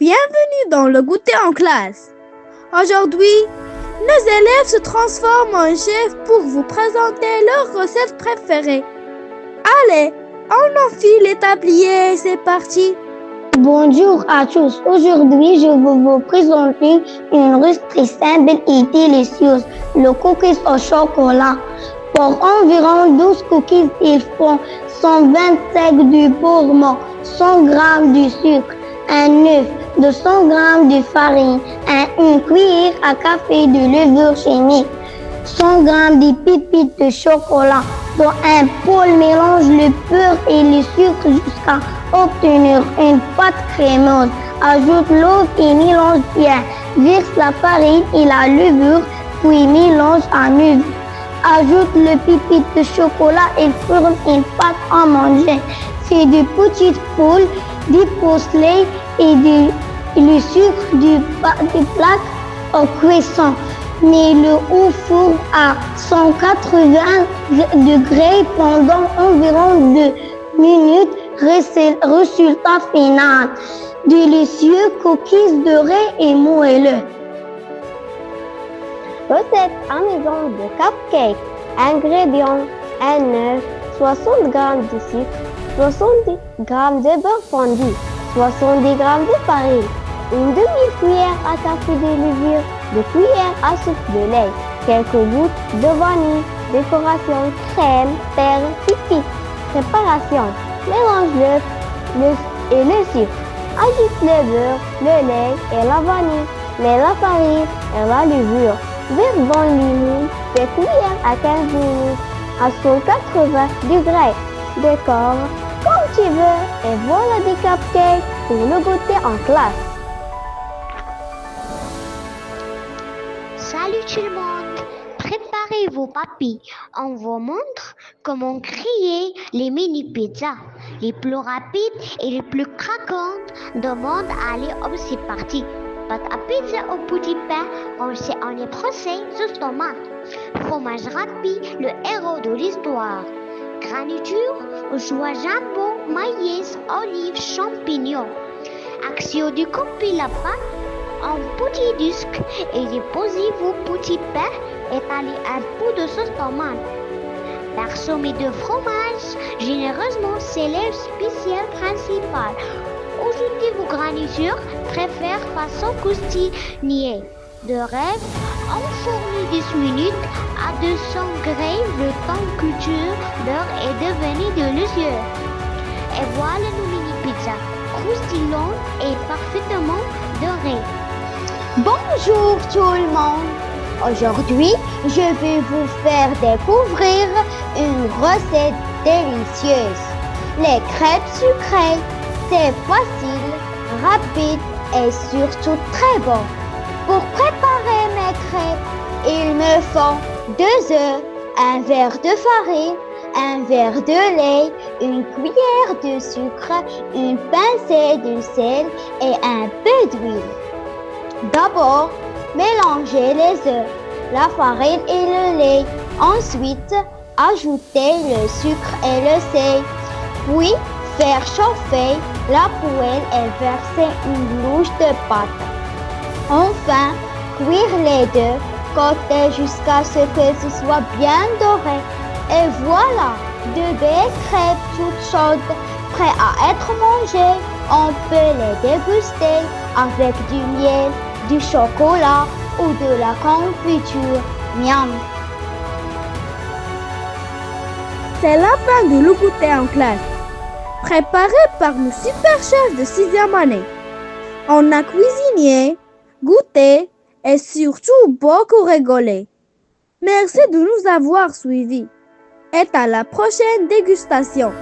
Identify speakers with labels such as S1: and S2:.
S1: Bienvenue dans le goûter en classe. Aujourd'hui, nos élèves se transforment en chefs pour vous présenter leurs recettes préférées. Allez, on enfile les tabliers et c'est parti.
S2: Bonjour à tous. Aujourd'hui, je vais vous présenter une recette très simple et délicieuse, le cookies au chocolat. Pour environ 12 cookies, il faut 125 de beurre mort, 100 g de sucre, un œuf, 200 g de farine, une cuillère à café de levure chimique, 100 g de pépites de chocolat. Dans un bol, mélange le beurre et le sucre jusqu'à obtenir une pâte crémeuse. Ajoute l'eau et mélange bien. Verse la farine et la levure, puis mélange à nouveau. Ajoute le pépites de chocolat et forme une pâte à manger. Fais de petites boules, dépose-les et le sucre du plat au cuisson. Mets-le au four à 180 degrés pendant environ 2 minutes. Résultat final, délicieux cookies dorés et moelleux. Recette à maison de cupcake. Ingrédients: un œuf, 60 g de sucre, 70 g de beurre fondu, 70 g de farine, une demi-cuillère à café de levure, 2 cuillères à soupe de lait, quelques gouttes de vanille, décoration, crème, perles, pipi. Préparation: mélange l'œuf et le sucre. Ajoute le beurre, le lait et la vanille. Mets la farine et la levure. Verse dans le moule de cuillère à 15 minutes à 180 degrés. Décore comme tu veux et voilà des cupcakes pour le goûter en classe.
S3: Salut tout le monde! Préparez vos papilles. On vous montre comment créer les mini pizzas. Les plus rapides et les plus craquantes du monde. Allez, hop, c'est parti! Pâte à pizza au petit pain, rangé en éproncé sauce tomate. Fromage rapide, le héros de l'histoire. Garniture, joie jambon, maïs, olives, champignons. Action de couper la pâte en petits disques et déposez vos petits pains. Étalez un peu de sauce tomate. Parsemez de fromage généreusement, c'est l'œuf spécial principal. Ajoutez vos garnitures, préfère façon croustillée. De rêve, enfournez 10 minutes à 200 degrés. Le temps que culture beurre est devenu délicieux. Et voilà nos mini pizzas, croustillantes et parfaitement dorées.
S2: Bonjour tout le monde. Aujourd'hui, je vais vous faire découvrir une recette délicieuse. Les crêpes sucrées. C'est facile, rapide et surtout très bon. Pour préparer mes crêpes, il me faut 2 œufs, un verre de farine, un verre de lait, une cuillère de sucre, une pincée de sel et un peu d'huile. D'abord, mélangez les œufs, la farine et le lait. Ensuite, ajoutez le sucre et le sel. Puis, faire chauffer la poêle et verser une louche de pâte. Enfin, cuire les deux côtés jusqu'à ce que ce soit bien doré. Et voilà, de belles crêpes toutes chaudes, prêtes à être mangées. On peut les déguster avec du miel, du chocolat ou de la confiture. Miam!
S1: C'est la fin de le goûter en classe. Préparé par nos super chefs de 6e année. On a cuisiné, goûté et surtout beaucoup rigolé. Merci de nous avoir suivis et à la prochaine dégustation.